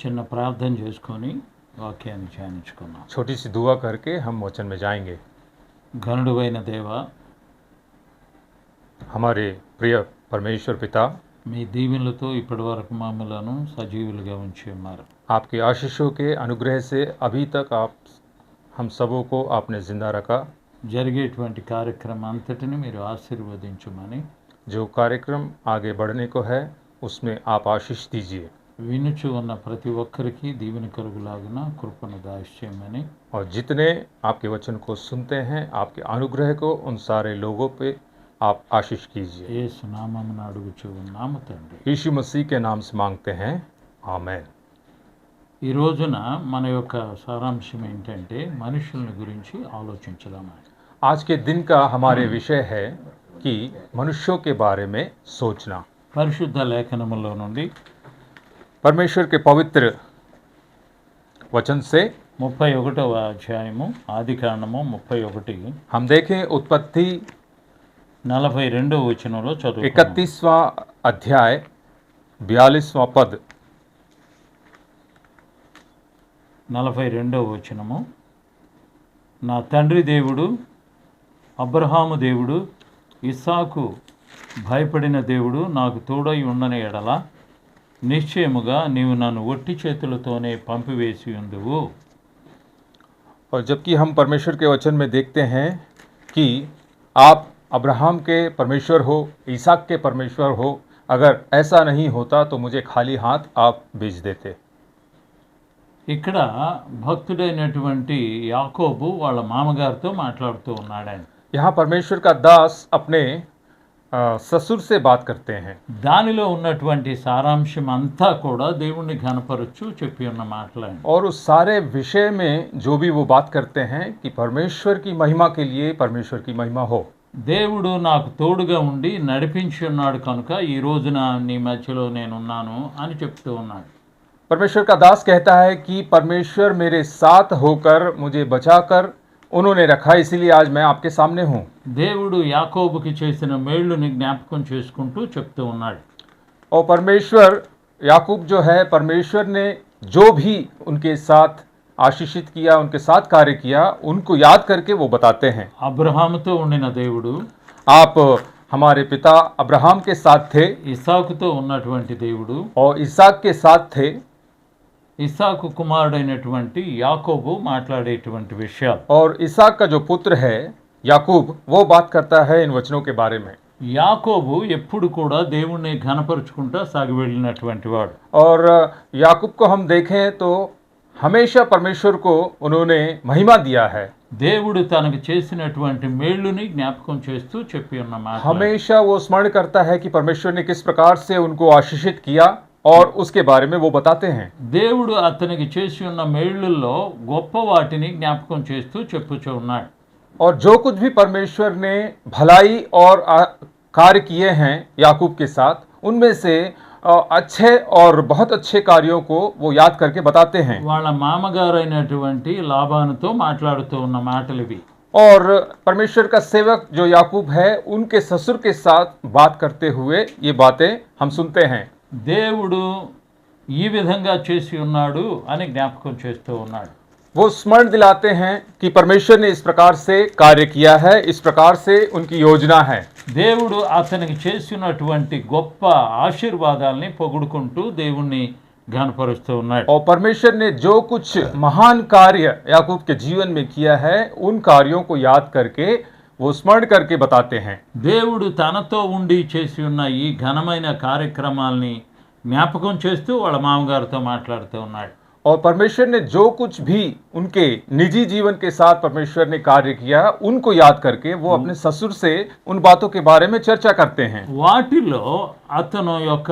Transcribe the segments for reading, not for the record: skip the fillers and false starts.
చిన్న ప్రార్థన చేసుకొని వాక్యాన్ని ధ్యానించుకున్నాం. छोटी सी दुआ करके हम वचन में जाएंगे। ఘనుడైన దేవ, हमारे प्रिय परमेश्वर पिता, మీ దీవెనలతో ఇప్పటి వరకు మమ్మలను సజీవులుగా ఉంచి ఉన్నారు. आपके आशीषों के अनुग्रह से अभी तक आप हम सबों को आपने जिंदा रखा। జరిగేటువంటి కార్యక్రమం అంతటిని మీరు ఆశీర్వదించమని, जो कार्यक्रम आगे बढ़ने को है उसमें आप आशीष दीजिए వినుచు ఉన్న ప్రతి ఒక్కరికి దీవెన కలుగులాగున కృపను దాయిచేయమని, और जितने आपके वचन को सुनते हैं आपके अनुग्रह को उन सारे लोगों पे आप आशीष कीजिए। యేసు నామమున అడుగుచూ ఉన్నాము తండ్రి. यीशु मसीह के नाम से मांगते हैं, आमेन। ఈ రోజున మన యొక్క సారాంశం ఏంటంటే మనుషుల్ని గురించి ఆలోచించదామని. आज के दिन का हमारे विषय है कि मनुष्यों के बारे में सोचना। పరిశుద్ధ లేఖనములో నుండి परमेश्वर के पवित्र वचन से 31వ అధ్యాయము ఆదికాండము 31 हम देखें उत्पत्ति 42వ వచనంలో చదువు. 31वां अध्याय 42वां पद। 42వ వచనము. నా తండ్రి దేవుడు, అబ్రహాము దేవుడు, ఇస్సాకు భయపడిన దేవుడు నాకు తోడై ఉండని ఎడల నిశ్చయముగా నీవు నన్ను ఒట్టి చేతులతోనే పంపివేసి ఉందువు. और जबकि हम परमेश्वर के वचन में देखते हैं कि आप अब्राहम के परमेश्वर हो, ईसाक के परमेश्वर हो, अगर ऐसा नहीं होता तो मुझे खाली हाथ आप भेज देते। ఇక్కడ భక్తుడైనటువంటి యాకోబు వాళ్ళ మామగారితో మాట్లాడుతూ ఉన్నాడు. यहाँ परमेश्वर का दास अपने ससुर से बात करते हैं। దానిలో ఉన్నటువంటి సారాంశం అంతా కూడా దేవుణ్ణి ఘనపరచు చెప్పి ఉన్న మాటలండి. और उस सारे विषय में जो भी वो बात करते हैं कि परमेश्वर की महिमा के लिए परमेश्वर की महिमा हो। దేవుడు నాకు తోడుగా ఉండి నడిపించి ఉన్నాడు కనుక ఈ రోజున నీ మధ్యలో నేనున్నాను అని చెప్తూ ఉన్నాడు. परमेश्वर का दास कहता है कि परमेश्वर मेरे साथ होकर मुझे बचाकर उन्होंने रखा, इसीलिए आज मैं आपके सामने हूँ। దేవుడు యాకోబుకి చేసిన మేళ్ళుని జ్ఞాపకం చేసుకుంటూ చెప్తూ ఉన్నాడు. और परमेश्वर याकूब जो है, परमेश्वर ने जो भी उनके साथ आशीषित किया, उनके साथ कार्य किया, उनको याद करके वो बताते हैं। అబ్రహాముతో ఉండిన దేవుడు, आप हमारे पिता अब्राहम के साथ थे ఇస్సాకుతో ఉన్నటువంటి దేవుడు, और इसहाक के साथ थे। ఇస్సాకు కుమారుడైనటువంటి యాకోబు మాట్లాడేటువంటి విషయాలు. और इसहाक का जो पुत्र है याकूब, वो बात करता है इन वचनों के बारे में। యాకోబు ఎప్పుడు కూడా దేవుణ్ణి ఘనపరుచుకుంటా సాగి వెళ్ళినటువంటి వాడు. और याकूब को हम देखें तो हमेशा परमेश्वर को उन्होंने महिमा दिया है। దేవుడు తనకు చేసినటువంటి మేళ్ళుని జ్ఞాపకం చేస్తూ చెప్పి ఉన్న మాట. हमेशा वो स्मरण करता है कि परमेश्वर ने किस प्रकार से उनको आशीषित किया और उसके बारे में वो बताते हैं। దేవుడు అతనికి చేసి ఉన్న మేళ్ళుల్లో గొప్ప వాటిని జ్ఞాపకం చేస్తూ చెప్పుచూ ఉన్నాడు. और जो कुछ भी परमेश्वर ने भलाई और कार्य किए हैं याकूब के साथ, उनमें से अच्छे और बहुत अच्छे कार्यों को वो याद करके बताते हैं। వాళ్ళ మామగారైనటువంటి లాబానుతో మాట్లాడుతూ ఉన్న మాటలు ఇవి. और परमेश्वर का सेवक जो याकूब है, उनके ससुर के साथ बात करते हुए ये बातें हम सुनते हैं। దేవుడు ఈ విధంగా చేసి ఉన్నాడు అని జ్ఞాపకం చేస్తూ ఉన్నాడు. वो स्मरण दिलाते हैं कि परमेश्वर ने इस प्रकार से कार्य किया है, इस प्रकार से उनकी योजना है। దేవుడు అతనికి చేసినటువంటి గొప్ప ఆశీర్వాదాల్ని పొగుడుకుంటూ దేవుణ్ణి ఘనపరుస్తూ ఉన్నాడు. और परमेश्वर ने जो कुछ महान कार्य याकूब के जीवन में किया है, उन कार्यों को याद करके वो स्मरण करके बताते हैं। దేవుడు తనతో ఉండి చేసి ఉన్న ఈ ఘనమైన కార్యక్రమాల్ని జ్ఞాపకం చేస్తూ వాళ్ళ మామగారితో మాట్లాడుతూ ఉన్నాడు. और परमेश्वर ने जो कुछ भी उनके निजी जीवन के साथ परमेश्वर ने कार्य किया, उनको याद करके वो अपने ससुर से उन बातों के बारे में चर्चा करते हैं। వాటిలో అతను యొక్క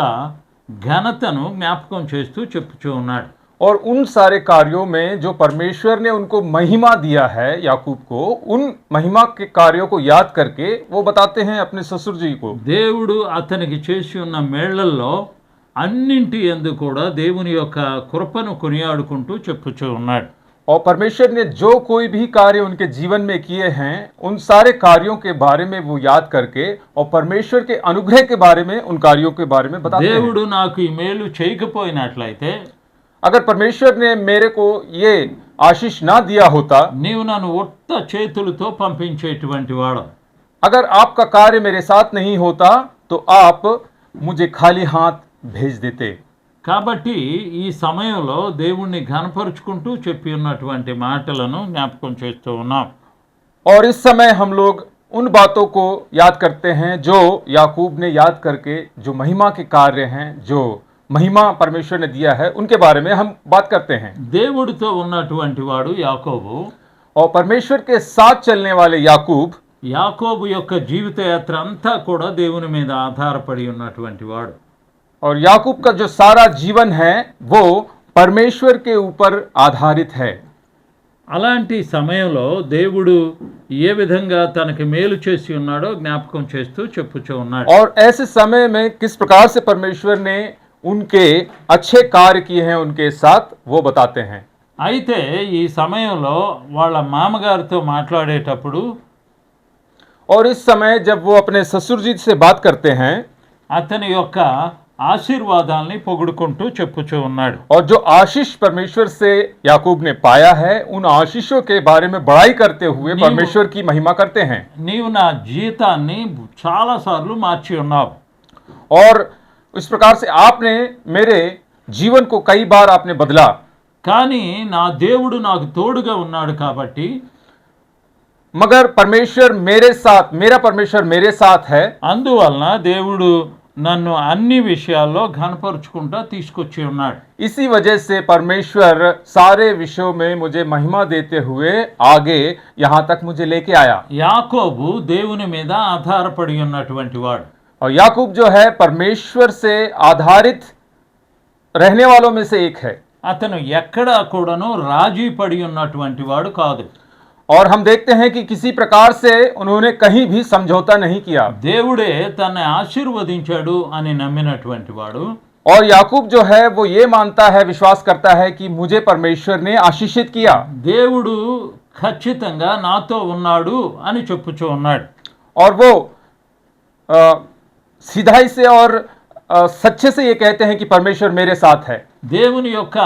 ఘనతను జ్ఞాపకం చేస్తూ చెప్పుచూ ఉన్నాడు. और उन सारे कार्यों में जो परमेश्वर ने उनको महिमा दिया है याकूब को, उन महिमा के कार्यों को याद करके वो बताते हैं अपने ससुर जी को। దేవుడు అతనికి చేసి ఉన్న మేళ్లలో అన్నింటి యందు కూడా దేవుని యొక్క కృపను కొనియాడుకుంటూ చెప్పుచూ ఉన్నాడు. और परमेश्वर ने जो कोई भी कार्य उनके जीवन में किए हैं, उन सारे कार्यों के बारे में वो याद करके और परमेश्वर के अनुग्रह के बारे में, उन कार्यों के बारे में बताते हैं। దేవుడు నాకు ఈ మేలు చేయకపోయినట్లయితే, अगर परमेश्वर ने मेरे को ये आशीष ना दिया होता, నీవు నన్ను ఒట్ట చేతులతో పంపించేటువంటి వాడు. अगर आपका कार्य मेरे साथ नहीं होता तो आप मुझे खाली हाथ भेज देते। కాబట్టి ఈ సమయంలో దేవుణ్ణి ఘనపరుచుకుంటూ చెప్పి ఉన్నటువంటి మాటలను జ్ఞాపకం చేస్తూ ఉన్నాం. और इस समय हम लोग उन बातों को याद करते हैं जो याकूब ने याद करके जो महिमा के कार्य हैं, जो महिमा परमेश्वर ने दिया है, उनके बारे में हम बात करते हैं। దేవుడితో ఉన్నటువంటి వాడు యాకోబు. और परमेश्वर के साथ चलने वाले याकूब, యాకోబు యొక్క జీవిత యాత్ర అంతా కూడా దేవుని మీద ఆధారపడి ఉన్నటువంటి వాడు. और याकूब का जो सारा जीवन है वो परमेश्वर के ऊपर आधारित है। అలాంటి సమయంలో దేవుడు ఏ విధంగా తనకి మేలు చేసి ఉన్నాడో జ్ఞాపకం చేస్తూ చెప్పుచూ ఉన్నాడు. और ऐसे समय में किस प्रकार से परमेश्वर ने उनके अच्छे कार्य किए हैं उनके साथ, वो बताते हैं। అయితే ఈ సమయంలో వాళ్ళ మామగారితో మాట్లాడేటప్పుడు और इस समय जब वो अपने ससुर जी से बात करते हैं, అతని యొక్క ఆశీర్వాదాల్ని పొగుడుకుంటూ చెప్పుచూ ఉన్నాడు. और जो आशीष परमेश्वर से याकूब ने पाया है, उन आशीषों के बारे में बड़ाई करते हुए परमेश्वर की महिमा करते हैं। నీవు నా జీవితాన్ని చాలాసార్లు మార్చి ఉన్నావు. और इस प्रकार से आपने मेरे जीवन को कई बार आपने बदला, కానీ నా దేవుడు నాకు తోడుగా ఉన్నాడు కాబట్టి मगर परमेश्वर मेरे साथ, मेरा परमेश्वर मेरे साथ है, అందువలన దేవుడు నన్ను అన్ని విషయాల్లో ఘనపరుచుకుంటా తీసుకొచ్చి ఉన్నాడు. इसी वजह से परमेश्वर सारे विषयों में मुझे महिमा देते हुए आगे यहाँ तक मुझे लेके आया। యాకోబు దేవుని మీద ఆధారపడి ఉన్నటువంటి వాడు. और याकूब जो है परमेश्वर से आधारित रहने वालों में से एक है। అతను ఎక్కడా కూడాను రాజీ పడి ఉన్నటువంటి వాడు కాదు. और हम देखते हैं कि किसी प्रकार से उन्होंने कहीं भी समझौता नहीं किया। దేవుడే తనని ఆశీర్వదించాడు అని నమ్మినటువంటి వాడు. और याकूब जो है वो ये मानता है, विश्वास करता है कि मुझे परमेश्वर ने आशीषित किया। దేవుడు ఖచ్చితంగా నాతో ఉన్నాడు అని చెప్పుచూ ఉన్నాడు. और वो सीधाई से और सच्चे से ये कहते हैं कि परमेश्वर मेरे साथ है। దేవుని యొక్క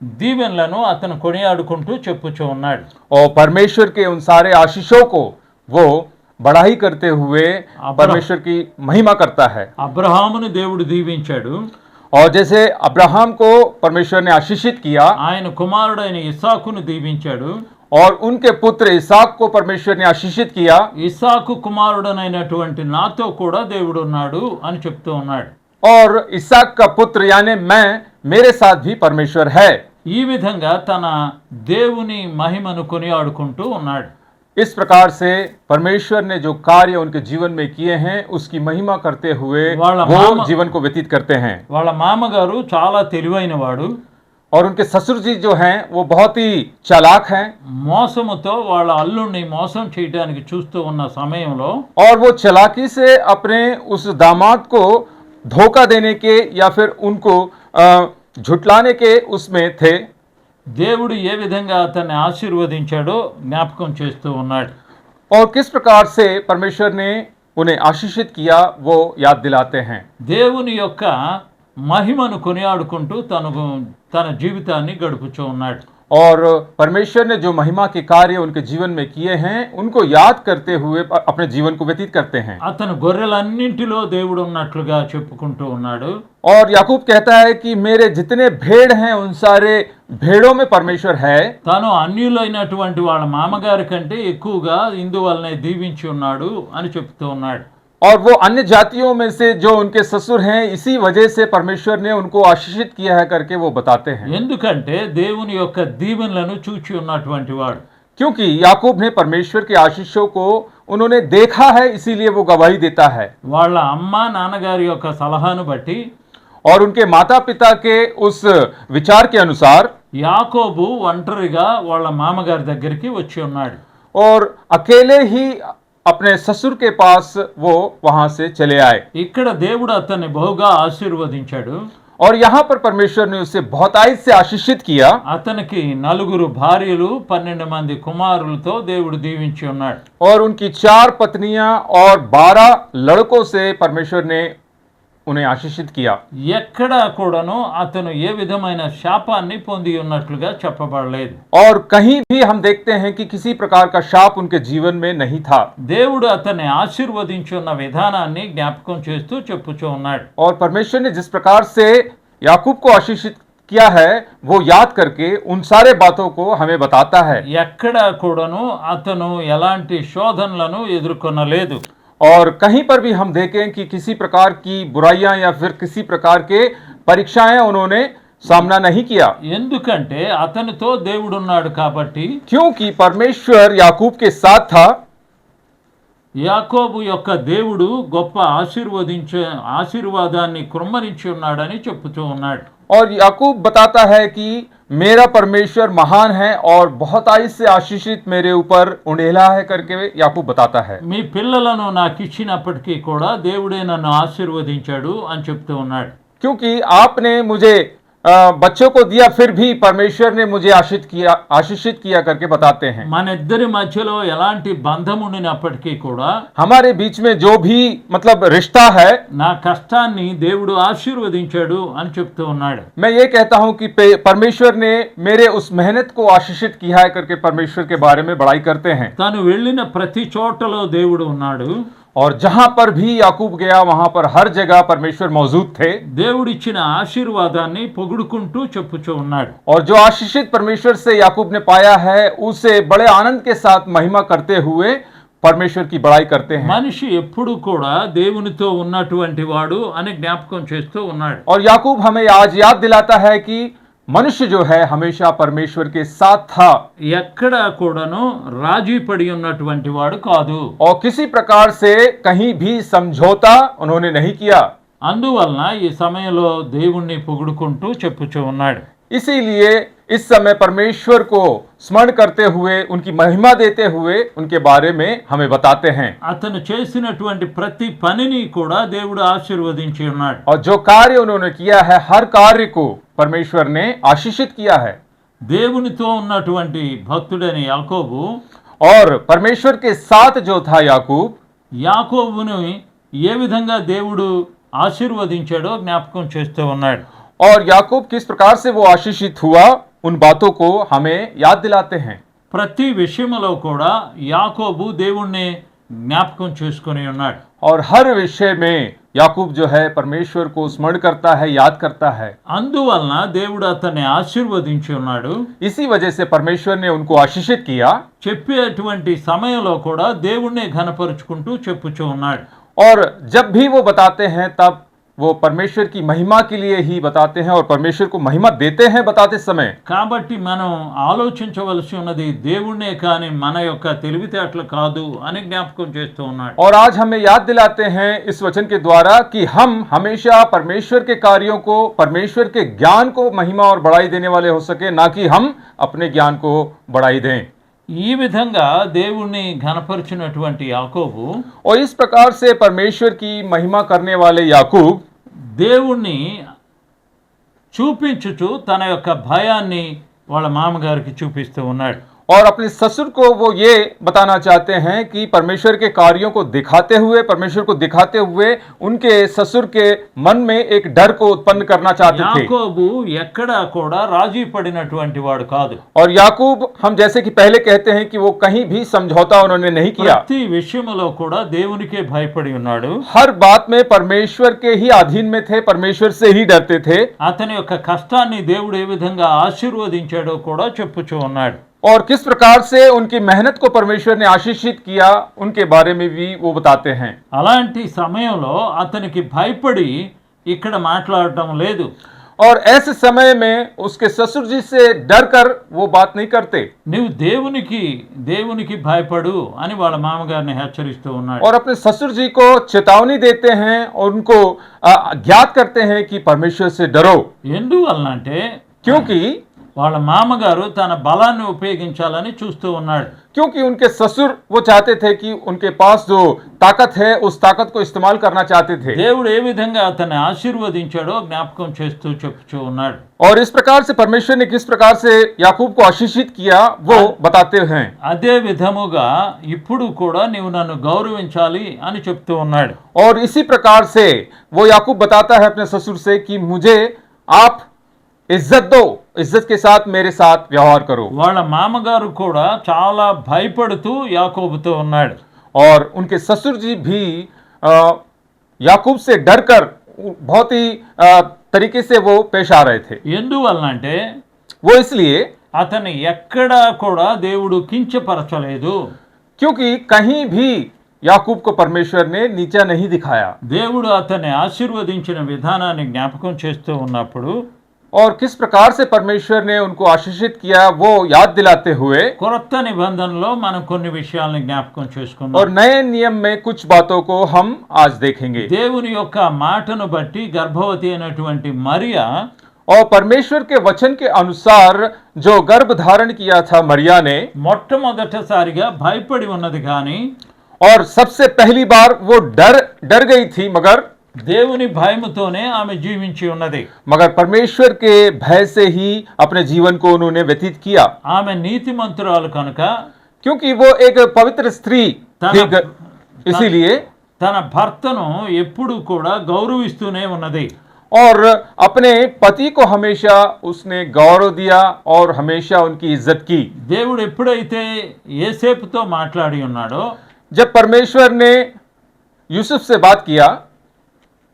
దీవెనలను అతను కొనియాడుకుంటూ చెప్పుచూ ఉన్నాడు. और परमेश्वर के उन सारे आशीषों को वो बढ़ाई करते हुए परमेश्वर की महिमा करता है। అబ్రహామును దేవుడు దీవించాడు. और जैसे अब्राहम को परमेश्वर ने आशीषित किया, ఆయన కుమారుడైన ఇస్సాకును దీవించాడు. और उनके पुत्र इसाक को परमेश्वर ने आशीषित किया, ఇస్సాకు కుమారుడనైనటువంటి నాతో కూడా దేవుడు ఉన్నాడు అని చెప్తూ ఉన్నాడు. और इसाक का पुत्र यानी मैं, मेरे साथ भी परमेश्वर है। ఈ విధంగా తన దేవుని మహిమను కొనియాడుకుంటూ ఉన్నాడు. इस प्रकार से परमेश्वर ने जो कार्य उनके जीवन में किए हैं उसकी महिमा करते हुए वाला वो मामा- जीवन को व्यतीत करते हैं। వాళ్ళ మామగారు చాలా తెలివైన వాడు. और उनके ससुर जी जो हैं वो बहुत ही चालाक हैं, మోసముతో వాళ్ళ అల్లుడిని మోసం చేయడానికి చూస్తూ ఉన్న సమయంలో और वो चालाकी से अपने उस दामाद को धोखा देने के या फिर उनको झुटलाने के उसमें थे। దేవుడు ఏ విధంగా అతన్ని ఆశీర్వదించాడో జ్ఞాపకం చేస్తూ ఉన్నాడు. और किस प्रकार से परमेश्वर ने उन्हें आशीषित किया वो याद दिलाते हैं। దేవుని యొక్క మహిమను కొనియాడుకుంటూ తన జీవితాన్ని గడుపుచూ ఉన్నాడు. और परमेश्वर ने जो महिमा के कार्य उनके जीवन में किए हैं उनको याद करते हुए अपने जीवन को व्यतीत करते हैं। అతను గొర్రెలన్నింటిలో దేవుడు ఉన్నట్లుగా చెప్పుకుంటూ ఉన్నాడు. और याकूब कहता है कि मेरे जितने भेड़ हैं उन सारे भेड़ों में परमेश्वर है। తాను అన్యులైనటువంటి వాళ్ళ మామగారి కంటే ఎక్కువగా ఇందువల్లనే దీవించి ఉన్నాడు అని చెప్తూ ఉన్నాడు. और वो अन्य जातियों में से जो उनके ससुर हैं इसी वजह से परमेश्वर ने उनको आशीषित किया है करके वो बताते हैं। ఎందుకంటే దేవుని యొక్క దీవెనలను చూచి ఉన్నటువంటి వాడు. क्योंकि याकूब ने परमेश्वर के आशीषों को उन्होंने देखा है, इसीलिए वो गवाही देता है। వాళ్ళ అమ్మ నాన్నగారి యొక్క సలహాను బట్టి और उनके माता पिता के उस विचार के अनुसार యాకోబు ఒంటరిగా వాళ్ళ మామగారి దగ్గరికి వచ్చి ఉన్నాడు. और अकेले ही अपने ससुर के पास वो वहां से चले आए। ఇక్కడ దేవుడు అతన్ని బహుగా ఆశీర్వదించాడు. और यहाँ पर परमेश्वर ने उसे बहुतायत से आशीषित किया। అతనికి 4 భార్యలు 12 మంది కుమారులతో దేవుడు దీవించి ఉన్నాడు. और उनकी 4 पत्नियां और 12 लड़कों से परमेश्वर ने उन्हें आशीषित किया। ఎక్కడా కూడాను అతను ఏ విధమైన శాపాన్ని పొంది ఉన్నట్లుగా చెప్పబడలేదు. और कहीं भी हम देखते हैं कि किसी प्रकार का शाप उनके जीवन में नहीं था। దేవుడు అతన్ని ఆశీర్వదించున్న విధానాన్ని జ్ఞాపకం చేస్తూ చెప్పుచూ ఉన్నాడు. और परमेश्वर ने जिस प्रकार से याकूब को आशीषित किया है वो याद करके उन सारे बातों को हमें बताता है। ఎక్కడా కూడాను అతను ఎలాంటి శోధనలను ఎదుర్కొనలేదు. और कहीं पर भी हम देखें कि किसी प्रकार की बुराइयां या फिर किसी प्रकार के परीक्षाएं उन्होंने सामना नहीं किया, ఎందుకంటే అతనితో దేవుడు ఉన్నాడు కాబట్టి. क्योंकि परमेश्वर याकूब के साथ था। యాకోబు యొక్క దేవుడు గొప్ప ఆశీర్వాదాన్ని కృమ్మరించి ఉన్నాడని చెప్పుతూ ఉన్నాడు. और याकूब बताता है कि मेरा परमेश्वर महान है और बहुत आयु से आशीषित मेरे ऊपर उंडेला है करके याकूब बताता है। మీ పిల్లలను నాకు इచ్చినప్పటికీ కూడా దేవుడే నన్ను ఆశీర్వదించాడు అని చెప్తూ ఉన్నాడు. क्योंकि आपने मुझे बच्चों को दिया फिर भी परमेश्वर ने मुझे आशीषित किया करके बताते हैं। మన ఇద్దరి మధ్యలో ఎలాంటి బంధం ఉండినప్పటికీ కూడా हमारे बीच में जो भी मतलब रिश्ता है, నా కష్టాన్ని దేవుడు ఆశీర్వదించాడు అని చెప్తూ ఉన్నాడు. मैं ये कहता हूं कि परमेश्वर ने मेरे उस मेहनत को आशीषित किया है करके परमेश्वर के बारे में बड़ाई करते हैं। తను వెళ్ళిన ప్రతి చోటలో దేవుడు ఉన్నాడు. और जहां पर भी याकूब गया वहां पर हर जगह परमेश्वर मौजूद थे। దేవుడిచ్చిన ఆశీర్వాదాన్ని పొగుడుకుంటూ చెప్పుచూ ఉన్నాడు. और जो आशीषित परमेश्वर से याकूब ने पाया है उसे बड़े आनंद के साथ महिमा करते हुए परमेश्वर की बड़ाई करते हैं। మనిషి ఎప్పుడు కూడా దేవునితో ఉన్నటువంటి వాడు అని జ్ఞాపకం చేస్తూ ఉన్నాడు. और याकूब हमें आज याद दिलाता है कि मनुष्य जो है हमेशा परमेश्वर के साथ था, ఎక్కడా కూడాను రాజీ పడి ఉన్నటువంటి వాడు కాదు. और किसी प्रकार से कहीं भी समझौता उन्होंने नहीं किया। అందువలన ఈ సమయంలో దేవుణ్ణి పొగుడుకుంటూ చెప్పుచూ ఉన్నాడు. इसीलिए इस समय परमेश्वर को स्मरण करते हुए उनकी महिमा देते हुए उनके बारे में हमें बताते हैं। అతను చేసినటువంటి ప్రతి పనిని కూడా దేవుడు ఆశీర్వదించి ఉన్నాడు. और जो कार्य उन्होंने किया है हर कार्य को परमेश्वर ने आशीषित किया है। దేవునితో ఉన్నటువంటి భక్తుడైన యాకోబు और परमेश्वर के साथ जो था याकूब, యాకోబును ఏ విధంగా దేవుడు ఆశీర్వదించాడో జ్ఞాపకం చేస్తూ ఉన్నాడు. और याकूब किस प्रकार से वो आशीषित हुआ उन बातों को हमें याद दिलाते हैं। ప్రతి విషయంలో కూడా యాకోబు దేవుణ్ణి జ్ఞాపకం చేసుకొని ఉన్నాడు. और हर विषय में याकूब जो है परमेश्वर को स्मरण करता है, याद करता है। అందువలన దేవుడు అతన్ని ఆశీర్వదించి ఉన్నాడు. इसी वजह से परमेश्वर ने उनको आशीषित किया। చెప్పేటువంటి సమయంలో కూడా దేవుణ్ణి ఘనపరుచుకుంటూ చెప్పుచూ ఉన్నాడు. और जब भी वो बताते हैं तब वो परमेश्वर की महिमा के लिए ही बताते हैं और परमेश्वर को महिमा देते हैं बताते समय। కాబట్టి మనం ఆలోచించవలసి ఉన్నది దేవుణ్ణే కానీ మన యొక్క తెలివితేటలు కాదు అని జ్ఞాపకం చేస్తూ ఉన్నాడు. और आज हमें याद दिलाते हैं इस वचन के द्वारा कि हम हमेशा परमेश्वर के कार्यों को, परमेश्वर के ज्ञान को महिमा और बढ़ाई देने वाले हो सके, ना कि हम अपने ज्ञान को बढ़ाई दें। ఈ విధంగా దేవుణ్ణి ఘనపరిచినటువంటి యాకోబు और इस प्रकार से परमेश्वर की महिमा करने वाले याकूब దేవుణ్ణి చూపించుచు తన యొక్క భయాన్ని వాళ్ళ మామగారికి చూపిస్తూ ఉన్నాడు. और अपने ससुर को वो ये बताना चाहते हैं कि परमेश्वर के कार्यों को दिखाते हुए, परमेश्वर को दिखाते हुए उनके ससुर के मन में एक डर को उत्पन्न करना चाहते थे। యాకోబు ఎక్కడా కూడా రాజీ పడినటువంటి వాడు కాదు. और याकूब हम जैसे कि पहले कहते हैं कि वो कहीं भी समझौता उन्होंने नहीं किया। ప్రతి విషయంలో కూడా దేవునికే భయపడి ఉన్నాడు. हर बात में परमेश्वर के ही अधीन में थे, परमेश्वर से ही डरते थे। అతని యొక్క కష్టాన్ని దేవుడు ఏ విధంగా ఆశీర్వదించాడో కూడా చెప్పుచూ ఉన్నాడు. और किस प्रकार से उनकी मेहनत को परमेश्वर ने आशीषित किया उनके बारे में भी वो बताते हैं। అలాంటి సమయంలో అతనికి భయపడి ఇక్కడ మాట్లాడటం లేదు. और ऐसे समय में उसके ससुर जी से डर कर वो बात नहीं करते। నువ్వు దేవునికి భయపడు అని వాళ్ళ మామగారిని హెచ్చరిస్తూ ఉన్నాడు. और अपने ससुर जी को चेतावनी देते हैं और उनको ज्ञात करते हैं कि परमेश्वर से डरो। ఎందువలనంటే क्योंकि వాళ్ళ మామగారు తన బలాన్ని ఉపయోగించాలని చూస్తూ ఉన్నాడు. क्योंकि उनके ससुर वो चाहते थे कि उनके पास जो ताकत है उस ताकत को इस्तेमाल करना चाहते थे। దేవుడు ఏ విధంగా అతన్ని ఆశీర్వదించాడో జ్ఞాపకం చేస్తూ చెప్పుచూ ఉన్నాడు. और इस प्रकार से परमेश्वर ने किस प्रकार से याकूब को आशीषित किया वो बताते हैं। అదే విధముగా ఇప్పుడు కూడా నీవు నన్ను గౌరవించాలి అని చెప్తూ ఉన్నాడు. और इसी प्रकार से वो याकूब बताता है अपने ससुर से कि मुझे आप इज्जत दो, इज्जत के साथ मेरे साथ व्यवहार करो। వాళ్ళ మామగారు కూడా చాలా భయపడుతూ యాకోబుతో ఉన్నాడు. और उनके ससुर जी भी याकूब से डरकर बहुत ही तरीके से वो पेश आ रहे थे। ఎందువలనంటే वो इसलिए అతన్ని ఎక్కడా కూడా దేవుడు కించపరచలేదు. क्योंकि कहीं भी याकूब को परमेश्वर ने नीचा नहीं दिखाया। దేవుడు అతన్ని ఆశీర్వదించిన విధానాన్ని జ్ఞాపకం చేస్తూ ఉన్నప్పుడు और किस प्रकार से परमेश्वर ने उनको आशीषित किया वो याद दिलाते हुए కొత్త నిబంధనలో మనం కొన్ని విషయాలను జ్ఞాపకం చేసుకుందాం. और नए नियम में कुछ बातों को हम आज देखेंगे। దేవుని యొక్క మాటను బట్టి గర్భవతి అయినటువంటి మరియా और परमेश्वर के वचन के अनुसार जो गर्भ धारण किया था मरिया ने, మొట్టమొదటిసారిగా భయపడి ఉన్నది కానీ और सबसे पहली बार वो डर गई थी, దేవుని భయముతోనే ఆమె జీవించి ఉన్నది. मगर परमेश्वर के भय से ही अपने जीवन को उन्होंने व्यतीत किया। ఆమె నీతిమంతురాలు కనుక क्योंकि वो एक पवित्र स्त्री थी, इसीलिए తన భర్తను ఎప్పుడు కూడా గౌరవిస్తూనే ఉన్నది. और अपने पति को हमेशा उसने गौरव दिया और हमेशा उनकी इज्जत की। దేవుడు ఎప్పుడైతే యోసేపుతో మాట్లాడి ఉన్నాడో, जब परमेश्वर ने यूसुफ से बात किया,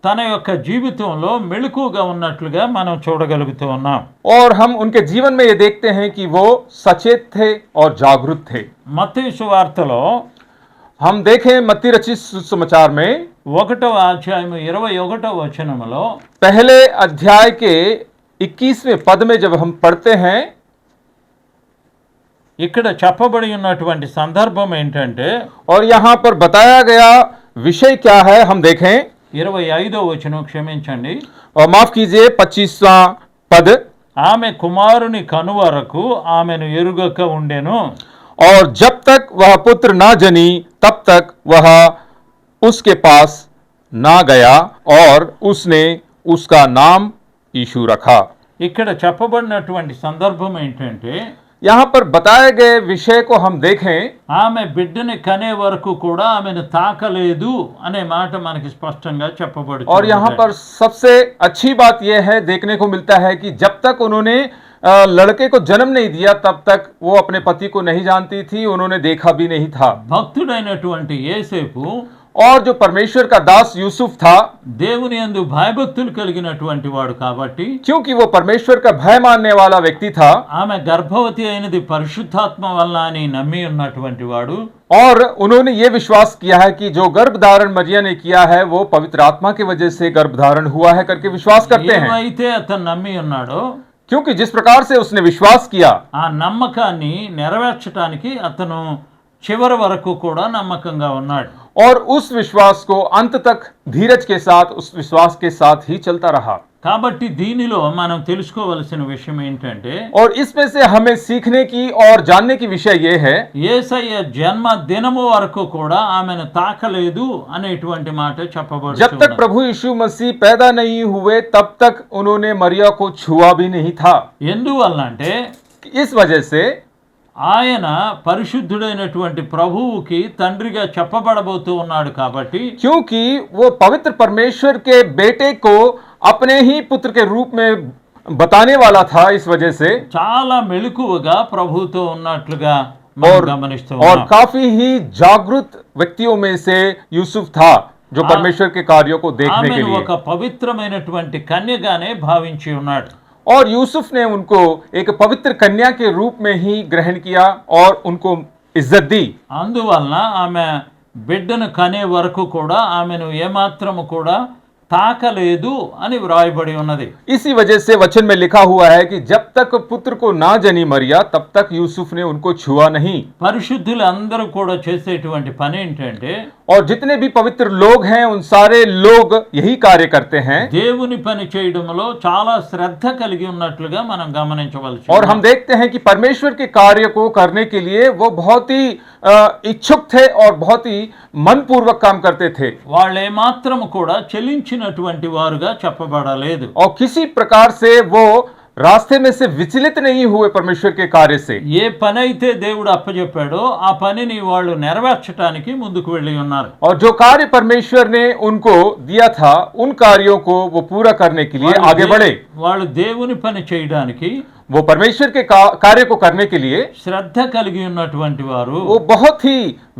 తన యొక్క జీవితంలో మెళకువగా ఉన్నట్లుగా మనం చూడగలుగుతూ ఉన్నాం. और हम उनके जीवन में ये देखते हैं कि वो सचेत थे और जागरूक थे। మత్తయి సువార్తలో हम देखें मत्ती रचित सुसमाचार में 1వ అధ్యాయం 21వ వచనములో पहले अध्याय के 21वें पद में जब हम पढ़ते हैं, ఇక్కడ చెప్పబడి ఉన్నటువంటి సందర్భం ఏంటంటే और यहाँ पर बताया गया विषय क्या है हम देखें। 25వ వచనం క్షమించండి, और माफ कीजिए 25वां पद, ఆమె కుమారుని కను వరకు ఆమెను ఎరుగక ఉండెను. और जब तक वह पुत्र ना जनी तब तक वह उसके पास ना गया और उसने उसका नाम यीशु रखा। ఇక్కడ చెప్పబడినటువంటి సందర్భం ఏంటంటే यहाँ पर बताए गए विषय को हम देखें, ఆమె బిడ్డని కనే వరకు కూడా ఆమెను తాకలేదు అనే మాట మనకి స్పష్టంగా చెప్పబడుతుంది. और यहाँ पर सबसे अच्छी बात यह है, देखने को मिलता है कि जब तक उन्होंने लड़के को जन्म नहीं दिया तब तक वो अपने पति को नहीं जानती थी, उन्होंने देखा भी नहीं था। భక్తుడైనటువంటి యేసేపు और जो परमेश्वर का दास यूसुफ था, దేవుని యందు భయభక్తులు కలిగినటువంటి వాడు కాబట్టి क्योंकि वो परमेश्वर का भय मानने वाला व्यक्ति था, ఆమె గర్భవతి అయినది పరిశుద్ధాత్మ వల్ల అని నమ్మి ఉన్నటువంటి వాడు, और उन्होंने ये विश्वास किया है कि जो गर्भ धारण मरिया ने किया है वो पवित्र आत्मा की वजह से गर्भ धारण हुआ है करके विश्वास करते हैं। ఏమైతే అతను నమ్మి ఉన్నాడో क्योंकि जिस प्रकार से उसने विश्वास किया, ఆ నమ్మకాన్ని నెరవేర్చడానికి అతను చివరి వరకు కూడా నమ్మకంగా ఉన్నాడు. और उस विश्वास को अंत तक धीरज के साथ, उस विश्वास के साथ ही चलता रहा। కాబట్టి దీనిలో మనం తెలుసుకోవలసిన విషయం ఏంటంటే और इसमें से हमें सीखने की और जानने की विषय ये है, యేసయ్య జన్మ దినము వరకు కూడా ఆమెను తాకలేదు అనేటువంటి మాట जब तक చెప్పబడుతుంది. प्रभु यीशु मसीह पैदा नहीं हुए तब तक उन्होंने मरिया को छुआ भी नहीं था। ఎందువల్లంటే इस वजह से ఆయన పరిశుద్ధుడైనటువంటి ప్రభువుకి తండ్రిగా చెప్పబడబోతూ ఉన్నాడు కాబట్టి क्योंकि वो पवित्र परमेश्वर के बेटे को अपने ही पुत्र के रूप में बताने वाला था, इस वजह से చాలా మెలకువగా ప్రభువుతో ఉన్నట్లుగా మనం और గమనిస్తూ और ఉన్నాం. काफी ही जागरूक व्यक्तियों में से यूसुफ था, जो परमेश्वर के कार्यों को देखने के ఆమెను लिए। ఒక పవిత్రమైనటువంటి కన్యగానే భావించి ఉన్నాడు. और यूसुफ ने उनको एक पवित्र कन्या के रूप में ही ग्रहण किया और उनको इज्जत दी। అందువలన ఆమె బిడ్డను కనే వరకు కూడా ఆమెను ఏమాత్రము కూడా తాకలేదు అని వ్రాయబడి ఉన్నది. इसी वजह से वचन में लिखा हुआ है कि जब तक पुत्र को ना जनी मरिया तब तक यूसुफ ने उनको छुआ नहीं। పరిశుద్ధులందరూ కూడా చేసేటువంటి పని ఏంటంటే और जितने भी पवित्र लोग हैं उन सारे लोग यही कार्य करते हैं। దేవుని పని చేయడంలో చాలా శ్రద్ధ కలిగి ఉన్నట్లుగా మనం గమనించవలసి और हम देखते हैं कि परमेश्वर के कार्य को करने के लिए वो बहुत ही इच्छुक थे और बहुत ही मनपूर्वक काम करते थे। వాళ్ళు ఏమాత్రం కూడా చెలించినటువంటి వారుగా చెప్పబడలేదు. और किसी प्रकार से वो रास्ते में से विचलित नहीं हुए परमेश्वर के कार्य से। ఏ పని అయితే దేవుడు అప్పచెప్పాడో ఆ పనిని వాళ్ళు నెరవేర్చడానికి ముందుకు వెళ్ళి ఉన్నారు. और जो कार्य परमेश्वर ने उनको दिया था उन कार्यों को वो पूरा करने के लिए आगे बढ़े। వాళ్ళు దేవుని పని చేయడానికి वो परमेश्वर के कार्य को करने के लिए శ్రద్ధ కలిగి ఉన్నటువంటి వారు वो बहुत ही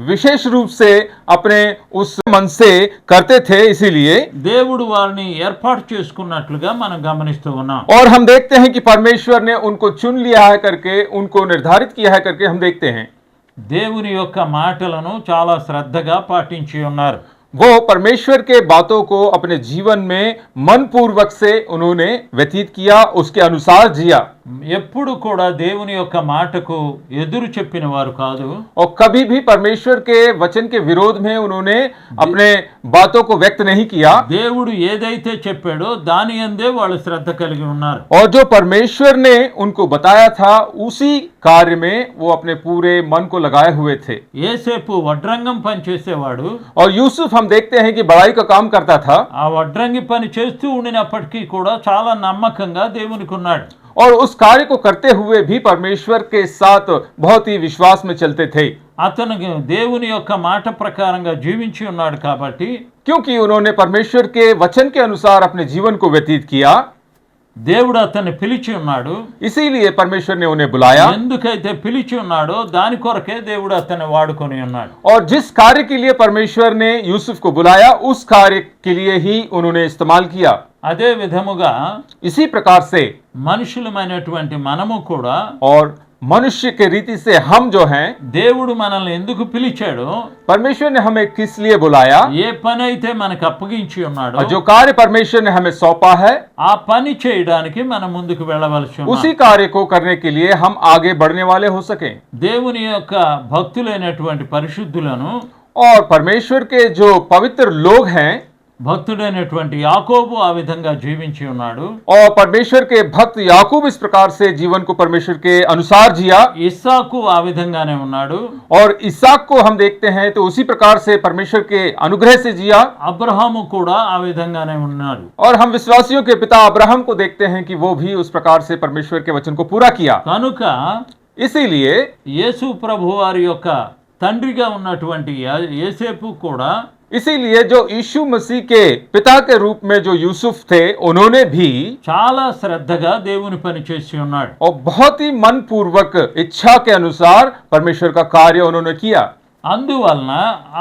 विशेष रूप से अपने उस मन से करते थे। इसीलिए దేవుడు వారిని ఏర్పాటు చేసుకున్నట్లుగా మనం గమనిస్తూ ఉన్నాం. और हम देखते हैं कि परमेश्वर ने उनको चुन लिया है करके, उनको निर्धारित किया है करके हम देखते हैं। దేవుని యొక్క మాటలను చాలా శ్రద్ధగా పాటించి ఉన్నారు. वो परमेश्वर के बातों को अपने जीवन में मन पूर्वक से उन्होंने व्यतीत किया, उसके अनुसार जिया। ఎప్పుడు కూడా దేవుని యొక్క మాటకు ఎదురు చెప్పిన వారు కాదు. और कभी भी परमेश्वर के वचन के विरोध में उन्होंने अपने बातों को व्यक्त नहीं किया। దేవుడు ఏదైతే చెప్పాడో దాని యందే వాళ్ళు శ్రద్ధ కలిగి ఉన్నారు. और जो परमेश्वर ने उनको बताया था उसी कार्य में वो अपने पूरे मन को लगाए हुए थे। యేసేపు వడ్రంగం పని చేసేవాడు. और यूसुफ हम देखते हैं कि बड़ाई का काम करता था ఆ వడ్రంగి పని చేస్తూ ఉండినప్పటికీ కూడా చాలా నమ్మకంగా దేవునికి ఉన్నాడు. और उस कार्य को करते हुए भी परमेश्वर के साथ बहुत ही विश्वास में चलते थे। అతను దేవుని యొక్క మాట ప్రకారంగా జీవించి ఉన్నాడు కాబట్టి क्योंकि उन्होंने परमेश्वर के वचन के अनुसार अपने जीवन को व्यतीत किया, దేవుడు అతన్ని పిలిచి ఉన్నాడు. इसीलिए परमेश्वर ने उन्हें बुलाया। ఎందుకైతే పిలిచి ఉన్నాడో దాని కొరకే దేవుడు అతన్ని వాడుకొని ఉన్నాడు. और जिस कार्य के लिए परमेश्वर ने यूसुफ को बुलाया उस कार्य के लिए ही उन्होंने इस्तेमाल किया। అదే విధముగా इसी प्रकार से మనుషులమైనటువంటి మనము కూడా और मनुष्य के रीति से हम जो हैं, దేవుడు మనల్ని ఎందుకు పిలిచాడో, परमेश्वर ने हमें किस लिए बुलाया, ఏ పని అయితే మనకు అప్పగించి ఉన్నాడో और जो कार्य परमेश्वर ने हमें सौंपा है ఆ పని చేయడానికి మనం ముందుకు వెళ్ళవలసి ఉంది. उसी कार्य को करने के लिए हम आगे बढ़ने वाले हो सकें। దేవుని యొక్క భక్తులైనటువంటి పరిశుద్ధులను, और परमेश्वर के जो पवित्र लोग हैं, భక్తుడైనటువంటి యాకోబు ఆ విధంగా జీవించి ఉన్నాడు. और परमेश्वर के भक्त याकूब इस प्रकार से जीवन को परमेश्वर के अनुसार जिया। ఇస్సాకు ఆ విధంగానే ఉన్నాడు. और इसहाक को हम देखते हैं तो उसी प्रकार से परमेश्वर के अनुग्रह से जिया। అబ్రహాము కూడా ఆ విధంగానే ఉన్నాడు. और हम विश्वासियों के पिता अब्राहम को देखते हैं कि वो भी उस प्रकार से परमेश्वर के वचन को पूरा किया। కనుక इसीलिए యేసు ప్రభు వారి యొక్క తండ్రిగా ఉన్నటువంటి యేసేపు కూడా, इसीलिए जो यीशु मसीह के पिता के रूप में जो यूसुफ थे उन्होंने भी చాలా శ్రద్ధగా దేవుని పని చేసి ఉన్నాడు. और बहुत ही मन पूर्वक इच्छा के अनुसार परमेश्वर का कार्य उन्होंने किया। అందువలన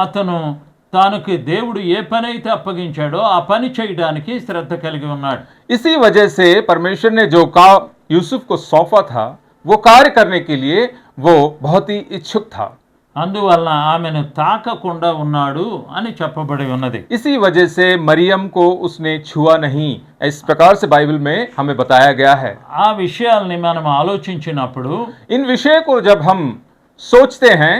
అతను తానుకి దేవుడు ఏ పని అయితే అప్పగించాడో ఆ పని చేయడానికి శ్రద్ధ కలిగి ఉన్నాడు. इसी वजह से परमेश्वर ने जो काम यूसुफ को सौंपा था वो कार्य करने के लिए वो बहुत ही इच्छुक था। అందువలన ఆమెను తాకకుండా ఉన్నాడు అని చెప్పబడి ఉన్నది. इसी वजह से मरियम को उसने छुआ नहीं, इस प्रकार से बाइबल में हमें बताया गया है। ఆ విషయాల్ని మనం ఆలోచించినప్పుడు इन विषय को जब हम सोचते हैं,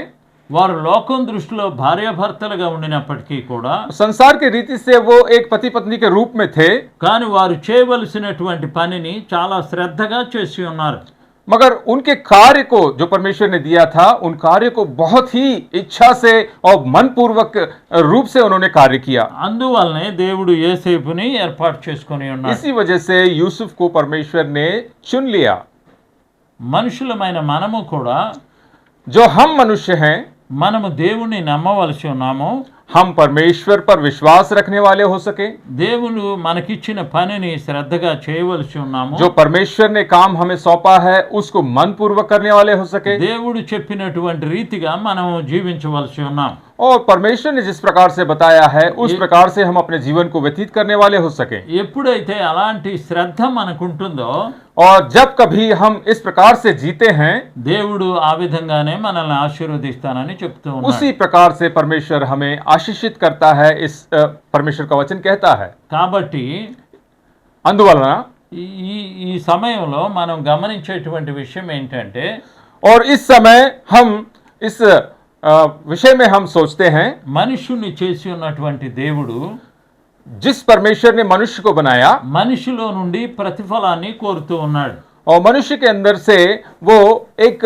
వారు లోకం దృష్టిలో భార్యాభర్తలుగా ఉండినప్పటికీ కూడా, संसार के रीति से वो एक पति पत्नी के रूप में थे, కానీ వారు చేయవలసినటువంటి పనిని చాలా శ్రద్ధగా చేసి ఉన్నారు. मगर उनके कार्य को जो परमेश्वर ने दिया था उन कार्य को बहुत ही इच्छा से और मन पूर्वक रूप से उन्होंने कार्य किया। అందువల్లనే దేవుడు యేసేపుని ఏర్పాటు చేసుకొని ఉన్నాడు. इसी वजह से यूसुफ को परमेश्वर ने चुन लिया। మనుషులమైన మనము కూడా, जो हम मनुष्य हैं, మనము దేవుణ్ణి నమ్మవలసి ఉన్నాము. हम परमेश्वर पर विश्वास रखने वाले हो सके। దేవుడు మనకిచ్చిన పనిని శ్రద్ధగా చేయవలసి ఉన్నాము. जो परमेश्वर ने काम हमें सौंपा है उसको मन पूर्वक करने वाले हो सके। దేవుడు చెప్పినటువంటి రీతిగా మనము జీవించవలసి ఉన్నాం. और परमेश्वर ने जिस प्रकार से बताया है उस प्रकार से हम अपने जीवन को व्यतीत करने वाले हो सके। ఎప్పుడైతే అలాంటి శ్రద్ధ మనకు ఉంటుందో, और जब कभी हम इस प्रकार से जीते हैं, దేవుడు ఆ విధంగానే మనల్ని ఆశీర్వదిస్తానని చెప్తూ ఉన్నాడు. उसी प्रकार से परमेश्वर हमें आशीषित करता है, इस परमेश्वर का वचन कहता है। కాబట్టి అందువలన ఈ సమయంలో మనం గమనించేటువంటి విషయం ఏంటంటే, और इस समय हम इस विषय में हम सोचते हैं, మనుషుని చేసి ఉన్నటువంటి దేవుడు जिस परमेश्वर ने मनुष्य को बनाया మనిషిలో నుండి ప్రతిఫలాన్ని కోరుతూ ఉన్నాడు. और मनुष्य के अंदर से वो एक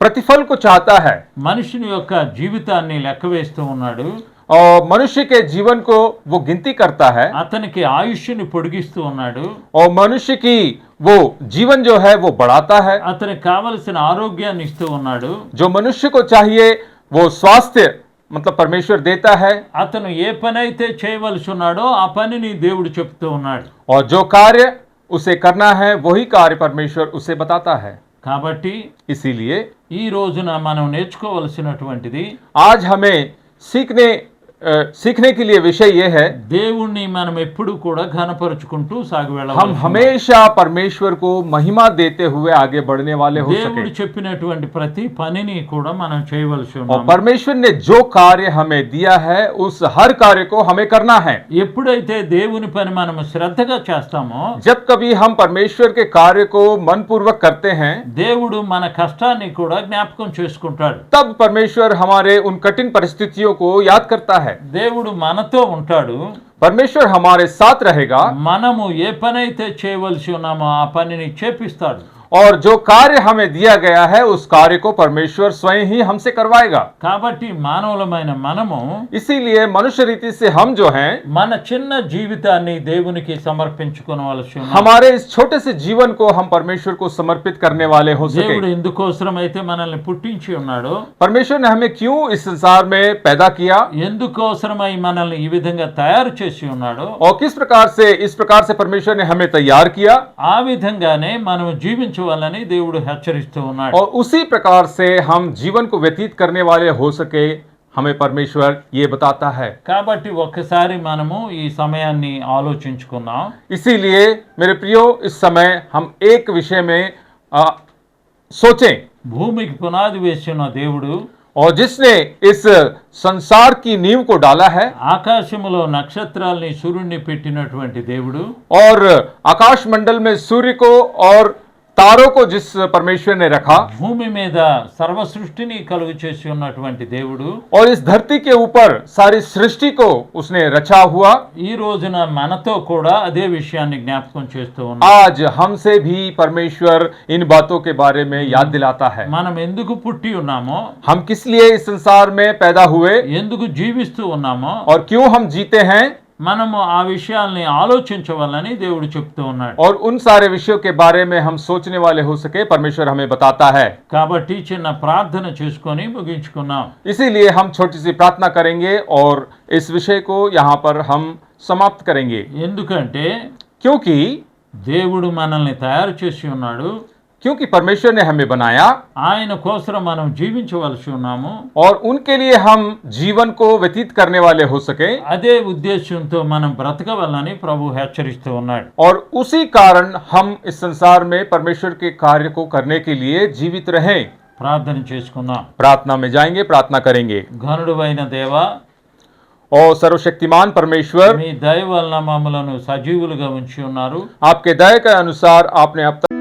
प्रतिफल को चाहता है మనుషుని యొక్క జీవితాన్ని లెక్క వేస్తూ ఉన్నాడు. और मनुष्य के जीवन को वो गिनती करता है అతనికి ఆయుష్ని పొడిగిస్తూ ఉన్నాడు. और मनुष्य की वो जीवन जो है वो बढ़ाता है। అతనికి కావలసిన ఆరోగ్యాన్ని ఇస్తూ ఉన్నాడు. जो मनुष्य को चाहिए वो स्वास्थ्य मतलब परमेश्वर देता है అతను ఏ పని అయితే చేయవలసి ఉన్నాడో ఆ పనిని దేవుడు చెప్తూ ఉన్నాడు. और जो कार्य उसे करना है वही कार्य परमेश्वर उसे बताता है। కాబట్టి इसीलिए ఈ రోజున మనం నేర్చుకోవలసినటువంటిది आज हमें सीखने के लिए विषय ये है, దేవుణ్ణి మనం ఎప్పుడు కూడా ఘనపరుచుకుంటూ సాగి हम వెళ్ళాలి. हमेशा परमेश्वर को महिमा देते हुए आगे बढ़ने वाले हो దేవుడు सके। చెప్పినటువంటి ప్రతి పనిని కూడా మనం చేయవలసి और ఉన్నాము. परमेश्वर ने जो कार्य हमें दिया है उस हर कार्य को हमें करना है। ఎప్పుడైతే దేవుని పని మనం శ్రద్ధగా చేస్తామో जब कभी हम परमेश्वर के कार्य को मनपूर्वक करते हैं దేవుడు మన కష్టాన్ని కూడా జ్ఞాపకం చేసుకుంటాడు. तब परमेश्वर हमारे उन कठिन परिस्थितियों को याद करता है। దేవుడు మనతో ఉంటాడు. परमेश्वर हमारे साथ रहेगा మనము ఏ పని అయితే చేయవలసి ఉన్నామో ఆ పనిని చేపిస్తాడు. और जो कार्य हमें दिया गया है उस कार्य को परमेश्वर स्वयं ही हमसे करवाएगा। కాబట్టి మానవులమైన మనము इसीलिए मनुष्य रीति से हम जो हैं మన చిన్న జీవితాన్ని దేవునికి సమర్పించుకోవలసి ఉన్నాము. हमारे इस छोटे से जीवन को हम परमेश्वर को समर्पित करने वाले हो దేవుడు सके। ఎందుకోసం అయితే మనల్ని పుట్టించి ఉన్నాడో, परमेश्वर ने हमें क्यों इस संसार में पैदा किया ఎందుకోసమై మనల్ని ఈ విధంగా తయారు చేసి ఉన్నాడో, और किस प्रकार से परमेश्वर ने हमें तैयार किया ఆ విధంగానే మనం జీవించవాలని దేవుడు హెచ్చరిస్తూ ఉన్నాడు. और उसी प्रकार से हम जीवन को व्यतीत करने वाले हो सके हमें परमेश्वर ये बताता है। కాబట్టి ఒక్కసారి మనము ఈ సమయాన్ని ఆలోచించుకుందాం. इसीलिए मेरे प्रियो इस समय हम एक विषय में सोचें, భూమికి పునాది వేసిన దేవుడు, और जिसने इस संसार की नींव को डाला है ఆకాశములో నక్షత్రాల్ని సూర్యుడిని పెట్టినటువంటి దేవుడు, और आकाश मंडल में सूर्य को और तारों को जिस परमेश्वर ने रखा భూమి మీద సర్వ సృష్టిని కలుగు చేసి ఉన్నటువంటి దేవుడు, और इस धरती के ऊपर सारी सृष्टि को उसने रचा हुआ ఈ రోజున మనతో కూడా అదే విషయాన్ని జ్ఞాపకం చేస్తూ ఉన్నాడు. आज हमसे भी परमेश्वर इन बातों के बारे में याद दिलाता है। మనం ఎందుకు పుట్టి ఉన్నామో, हम किस लिए इस संसार में पैदा हुए ఎందుకు జీవిస్తూ ఉన్నామో, और क्यों हम जीते हैं, మనము ఆ విషయాల్ని ఆలోచించవాలని దేవుడు చెప్తూ ఉన్నాడు. और उन सारे विषयों के बारे में हम सोचने वाले हो सके परमेश्वर हमें बताता है। కాబట్టి చిన్న ప్రార్థన చేసుకొని ముగించుకున్నాం. इसीलिए हम छोटी सी प्रार्थना करेंगे और इस विषय को यहाँ पर हम समाप्त करेंगे, ఎందుకంటే क्योंकि దేవుడు మనల్ని తయారు చేసి ఉన్నాడు. परमेश्वर ने हमें बनाया ఆయన కోసం మనం జీవించవలసి ఉన్నాము. और उनके लिए हम जीवन को व्यतीत करने वाले हो सके, అదే ఉద్దేశంతో మనం బ్రతకవాలని ప్రభు హెచ్చరిస్తూ ఉన్నాడు. और उसी कारण हम इस संसार में परमेश्वर के कार्य को करने के लिए जीवित रहें। ప్రార్థన చేసుకుందాం. प्रार्थना में जाएंगे, प्रार्थना करेंगे। ఘనుడైన దేవా, और सर्वशक्तिमान परमेश्वर, మీ దయ వలన మమ్మలను సజీవులుగా ఉంచి ఉన్నారు. आपके दया के अनुसार आपने अब तक